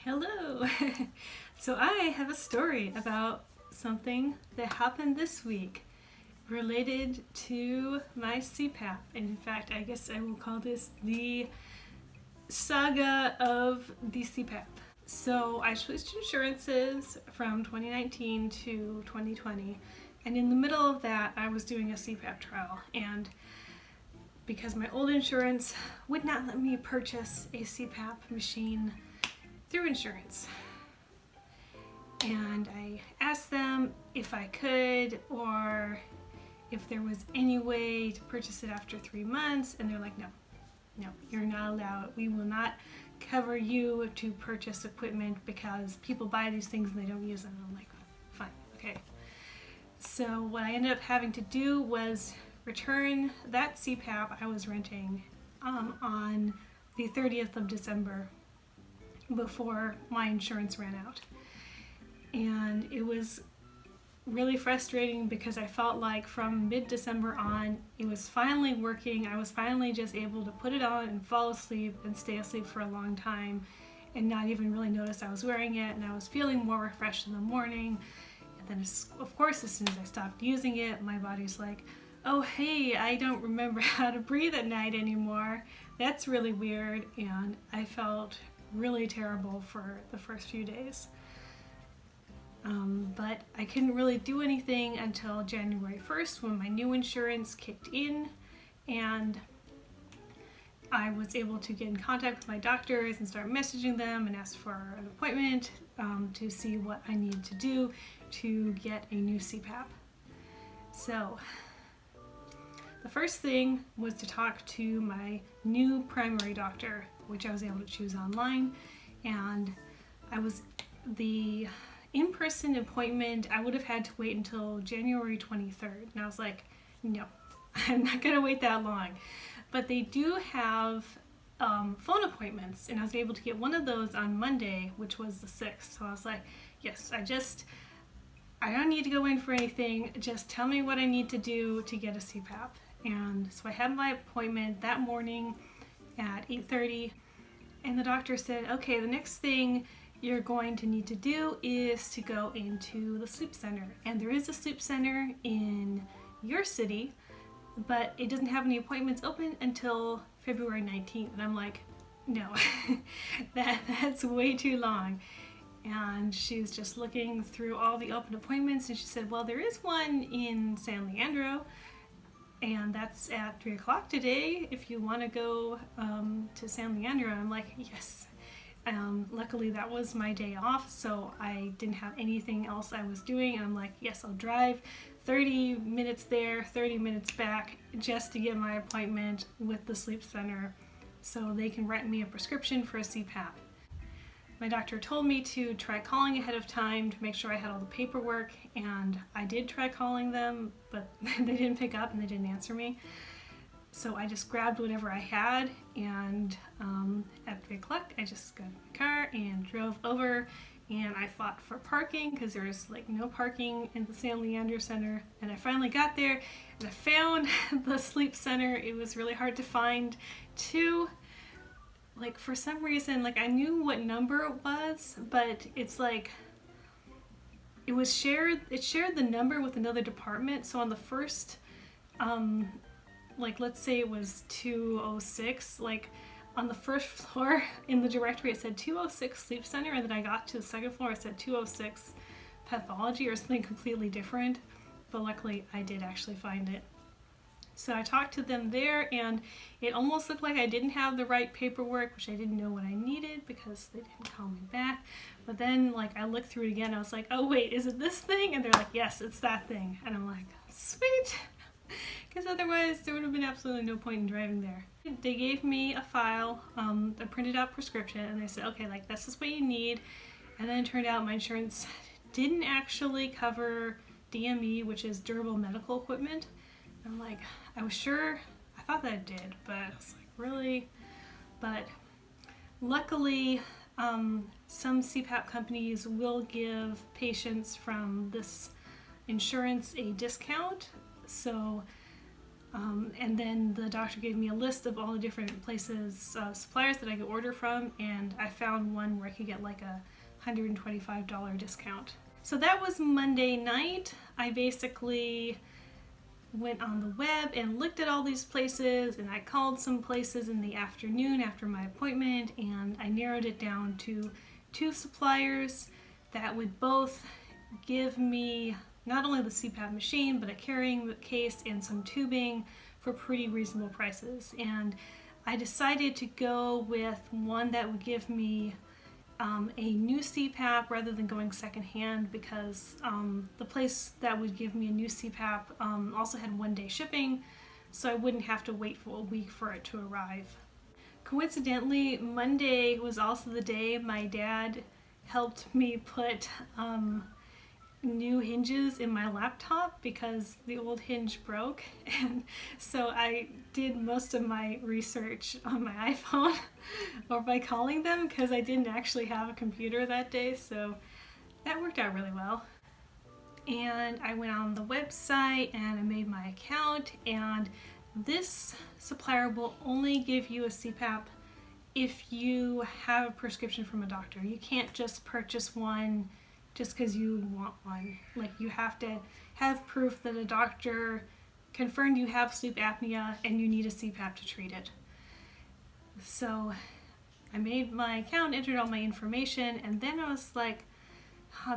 Hello! So I have a story about something that happened this week related to my CPAP. And in fact, I guess I will call this the saga of the CPAP. So I switched insurances from 2019 to 2020. And in the middle of that, I was doing a CPAP trial. And because my old insurance would not let me purchase a CPAP machine through insurance. And I asked them if I could or if there was any way to purchase it after 3 months, and they're like, no, you're not allowed. We will not cover you to purchase equipment because people buy these things and they don't use them. And I'm like, fine, okay. So what I ended up having to do was return that CPAP I was renting on the 30th of December before my insurance ran out. And it was really frustrating because I felt like from mid-December on, it was finally working. I was finally just able to put it on and fall asleep and stay asleep for a long time and not even really notice I was wearing it, and I was feeling more refreshed in the morning. And then, of course, as soon as I stopped using it, my body's like, oh hey, I don't remember how to breathe at night anymore. That's really weird. And I felt really terrible for the first few days. But I couldn't really do anything until January 1st when my new insurance kicked in, and I was able to get in contact with my doctors and start messaging them and ask for an appointment to see what I needed to do to get a new CPAP. So the first thing was to talk to my new primary doctor, which I was able to choose online, and the in-person appointment, I would have had to wait until January 23rd. And I was like, no, I'm not going to wait that long. But they do have phone appointments, and I was able to get one of those on Monday, which was the 6th. So I was like, yes, I don't need to go in for anything. Just tell me what I need to do to get a CPAP. And so I had my appointment that morning at 8:30, and the doctor said, okay, the next thing you're going to need to do is to go into the sleep center. And there is a sleep center in your city, but it doesn't have any appointments open until February 19th. And I'm like, no, that's way too long. And she's just looking through all the open appointments, and she said, well, there is one in San Leandro, and that's at 3 o'clock today if you want to go to San Leandro. And I'm like, yes. Luckily that was my day off, so I didn't have anything else I was doing, and I'm like, yes, I'll drive 30 minutes there, 30 minutes back just to get my appointment with the sleep center so they can write me a prescription for a CPAP. My doctor told me to try calling ahead of time to make sure I had all the paperwork, and I did try calling them, but they didn't pick up and they didn't answer me. So I just grabbed whatever I had, and at 3 o'clock I just got in my car and drove over, and I fought for parking because there was like no parking in the San Leandro Center, and I finally got there and I found the sleep center. It was really hard to find too. Like for some reason, like I knew what number it was, but it's like it shared the number with another department. So on the first like let's say it was 206, like on the first floor in the directory it said 206 sleep center, and then I got to the second floor it said 206 pathology or something completely different, but luckily I did actually find it. So I talked to them there, and it almost looked like I didn't have the right paperwork, which I didn't know what I needed because they didn't call me back. But then like I looked through it again, I was like, oh wait, is it this thing? And they're like, yes, it's that thing. And I'm like, sweet. Because otherwise there would have been absolutely no point in driving there. They gave me a file, a printed out prescription, and they said, okay, like this is what you need. And then it turned out my insurance didn't actually cover DME, which is durable medical equipment. And I'm like, I was sure, I thought that it did, but I was like, really? But luckily, some CPAP companies will give patients from this insurance a discount. So And then the doctor gave me a list of all the different places, suppliers that I could order from, and I found one where I could get like a $125 discount. So that was Monday night. I basically went on the web and looked at all these places, and I called some places in the afternoon after my appointment, and I narrowed it down to 2 suppliers that would both give me not only the CPAP machine, but a carrying case and some tubing for pretty reasonable prices. And I decided to go with one that would give me a new CPAP rather than going secondhand, because the place that would give me a new CPAP also had 1-day shipping, so I wouldn't have to wait for a week for it to arrive. Coincidentally, Monday was also the day my dad helped me put new hinges in my laptop because the old hinge broke, and so I did most of my research on my iPhone or by calling them, because I didn't actually have a computer that day, so that worked out really well. And I went on the website and I made my account, and this supplier will only give you a CPAP if you have a prescription from a doctor. You can't just purchase one just because you want one. Like, you have to have proof that a doctor confirmed you have sleep apnea and you need a CPAP to treat it. So I made my account, entered all my information, and then I was like,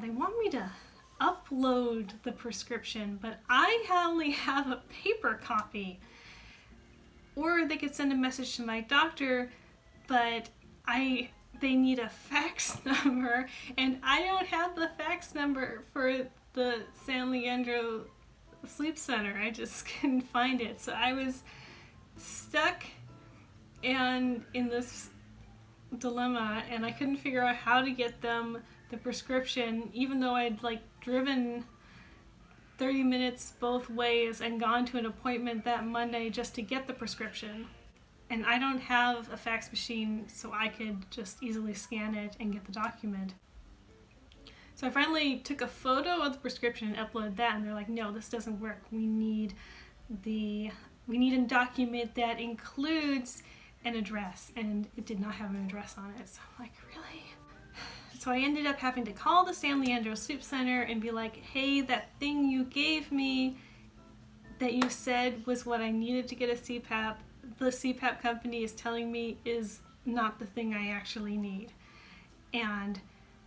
they want me to upload the prescription, but I only have a paper copy. Or they could send a message to my doctor, but they need a fax number, and I don't have the fax number for the San Leandro Sleep Center. I just couldn't find it. So I was stuck and in this dilemma, and I couldn't figure out how to get them the prescription, even though I'd driven 30 minutes both ways and gone to an appointment that Monday just to get the prescription. And I don't have a fax machine, so I could just easily scan it and get the document. So I finally took a photo of the prescription and uploaded that, and they're like, no, this doesn't work. We need a document that includes an address, and it did not have an address on it. So I'm like, really? So I ended up having to call the San Leandro Sleep Center and be like, hey, that thing you gave me that you said was what I needed to get a CPAP, the CPAP company is telling me is not the thing I actually need. And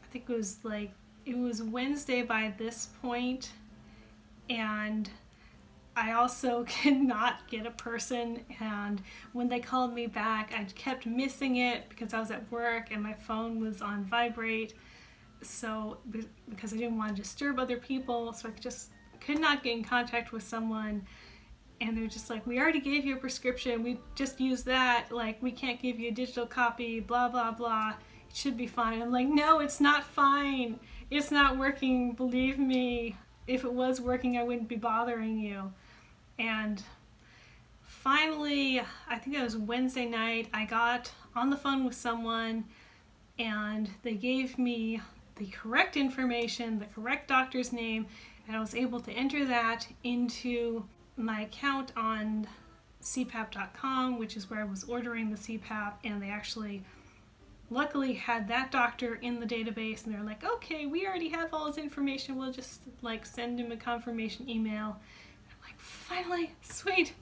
I think it was Wednesday by this point, and I also could not get a person, and when they called me back, I kept missing it because I was at work and my phone was on vibrate, so because I didn't want to disturb other people, so I just could not get in contact with someone. And they're just like, we already gave you a prescription, we just used that, we can't give you a digital copy, blah blah blah, it should be fine. I'm like, no, it's not fine, it's not working, believe me, if it was working I wouldn't be bothering you. And finally, I think it was Wednesday night, I got on the phone with someone and they gave me the correct information, the correct doctor's name, and I was able to enter that into my account on CPAP.com, which is where I was ordering the CPAP, and they actually luckily had that doctor in the database, and they're like, okay, we already have all his information, we'll just send him a confirmation email. And I'm like, finally, sweet,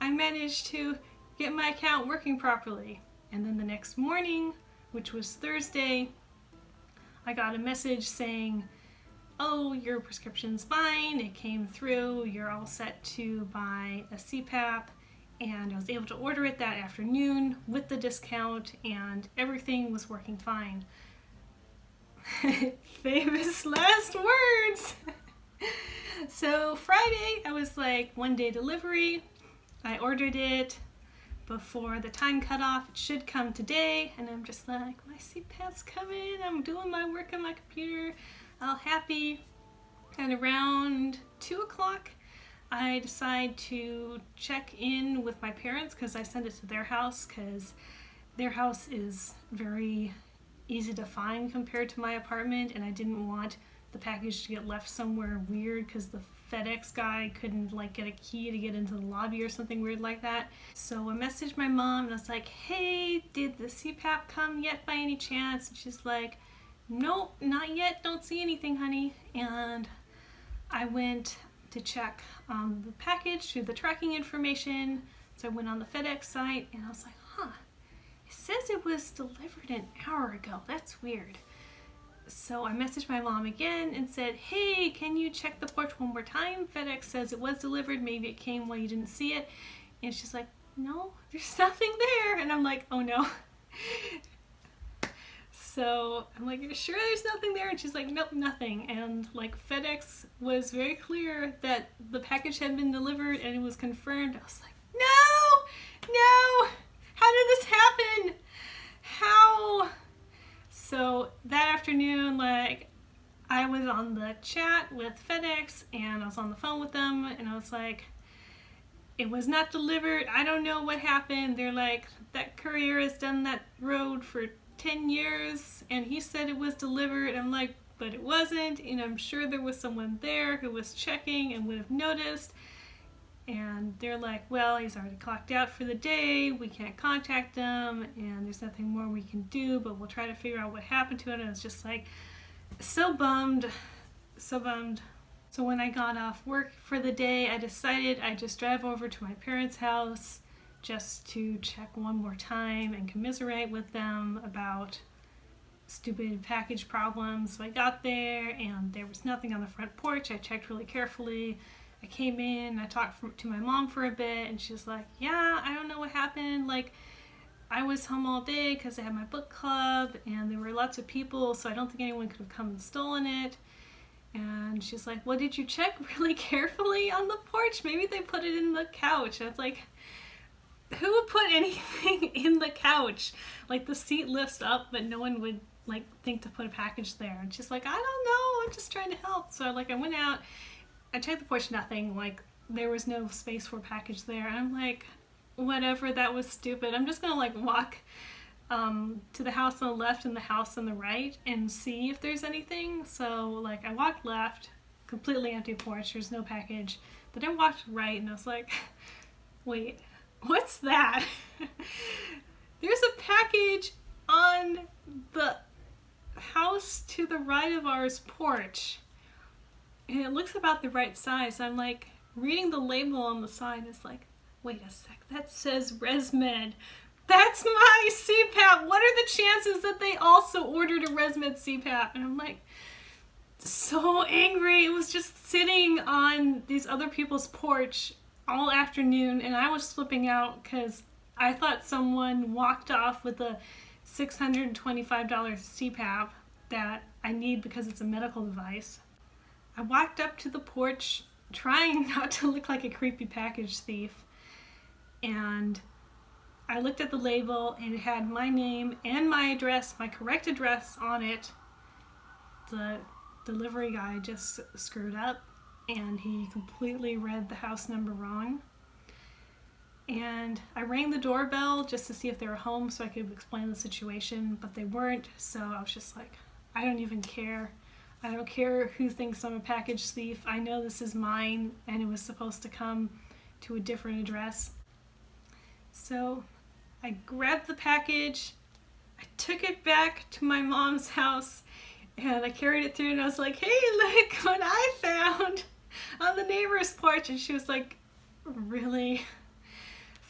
I managed to get my account working properly. And then the next morning, which was Thursday, I got a message saying, oh, your prescription's fine, it came through, you're all set to buy a CPAP, and I was able to order it that afternoon with the discount, and everything was working fine. Famous last words! So Friday, I was like, 1-day delivery, I ordered it before the time cutoff, it should come today, and I'm just like, my CPAP's coming, I'm doing my work on my computer, all happy. And around 2 o'clock, I decide to check in with my parents because I send it to their house, because their house is very easy to find compared to my apartment, and I didn't want the package to get left somewhere weird because the FedEx guy couldn't like get a key to get into the lobby or something weird like that. So I messaged my mom and I was like, hey, did the CPAP come yet by any chance? And she's like, nope, not yet, don't see anything, honey. And I went to check the package through the tracking information. So I went on the FedEx site and I was like, it says it was delivered an hour ago. That's weird. So I messaged my mom again and said, hey, can you check the porch one more time? FedEx says it was delivered. Maybe it came while you didn't see it. And she's like, no, there's nothing there. And I'm like, oh no. So I'm like, you're sure there's nothing there? And she's like, nope, nothing. And like FedEx was very clear that the package had been delivered and it was confirmed. I was like, no, how did this happen? How? So that afternoon, like, I was on the chat with FedEx and I was on the phone with them and I was like, it was not delivered. I don't know what happened. They're like, that courier has done that road for 10 years and he said it was delivered. I'm like, but it wasn't, and I'm sure there was someone there who was checking and would have noticed. And they're like, well, he's already clocked out for the day, we can't contact him, and there's nothing more we can do, but we'll try to figure out what happened to it. And I was just like, so bummed. So when I got off work for the day, I decided I'd just drive over to my parents' house just to check one more time and commiserate with them about stupid package problems. So I got there and there was nothing on the front porch. I checked really carefully. I came in, I talked to my mom for a bit, and she's like, yeah, I don't know what happened. Like, I was home all day because I had my book club, and there were lots of people, so I don't think anyone could have come and stolen it. And she's like, well, did you check really carefully on the porch? Maybe they put it in the couch. And it's like, who would put anything in the couch? Like, the seat lifts up, but no one would, like, think to put a package there. And she's like, I don't know, I'm just trying to help. So, like, I went out, I checked the porch, nothing. Like, there was no space for a package there. And I'm like, whatever, that was stupid. I'm just gonna like walk to the house on the left and the house on the right and see if there's anything. So like I walked left, completely empty porch, there's no package. But I walked right and I was like, wait, what's that? There's a package on the house to the right of ours porch. And it looks about the right size. I'm like reading the label on the side. It's like, wait a sec, that says ResMed. That's my CPAP. What are the chances that they also ordered a ResMed CPAP? And I'm like, so angry. It was just sitting on these other people's porch all afternoon, and I was flipping out because I thought someone walked off with a $625 CPAP that I need because it's a medical device. I walked up to the porch trying not to look like a creepy package thief, and I looked at the label and it had my name and my address, my correct address on it. The delivery guy just screwed up and he completely read the house number wrong. And I rang the doorbell just to see if they were home so I could explain the situation, but they weren't. So I was just like, I don't even care. I don't care who thinks I'm a package thief. I know this is mine and it was supposed to come to a different address. So I grabbed the package, I took it back to my mom's house, and I carried it through and I was like, hey, look what I found on the neighbor's porch. And she was like, really?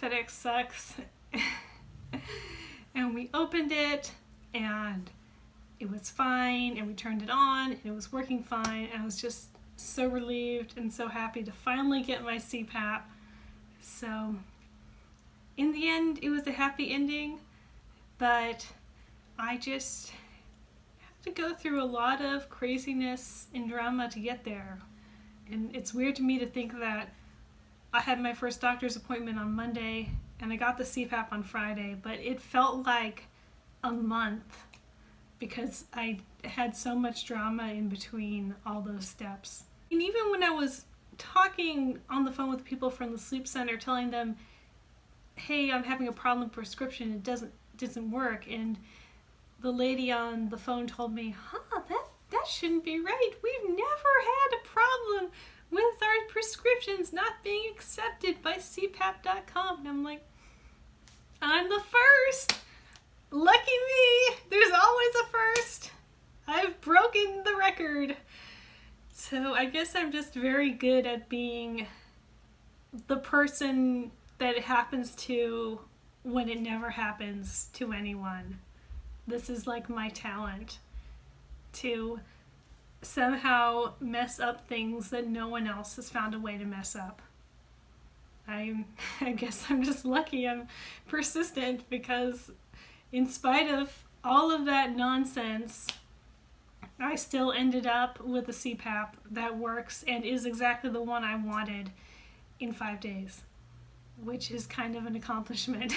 FedEx sucks. And we opened it and it was fine, and we turned it on and it was working fine. And I was just so relieved and so happy to finally get my CPAP. So in the end, it was a happy ending, but I just had to go through a lot of craziness and drama to get there. And it's weird to me to think that I had my first doctor's appointment on Monday and I got the CPAP on Friday, but it felt like a month because I had so much drama in between all those steps. And even when I was talking on the phone with people from the sleep center, telling them, hey, I'm having a problem with prescription, it doesn't work, and the lady on the phone told me, that shouldn't be right. We've never had a problem with our prescriptions not being accepted by CPAP.com. And I'm like, I'm the first. Lucky me. There's always a first. I've broken the record. So I guess I'm just very good at being the person that it happens to when it never happens to anyone. This is like my talent, to somehow mess up things that no one else has found a way to mess up. I guess I'm just lucky. I'm persistent because in spite of all of that nonsense, I still ended up with a CPAP that works and is exactly the one I wanted in 5 days, which is kind of an accomplishment.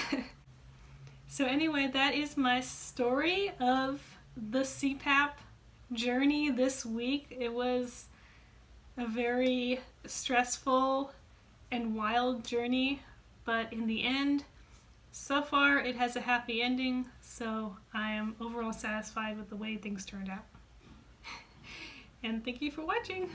So anyway, that is my story of the CPAP journey this week. It was a very stressful and wild journey, but in the end, so far it has a happy ending, so I am overall satisfied with the way things turned out. And thank you for watching.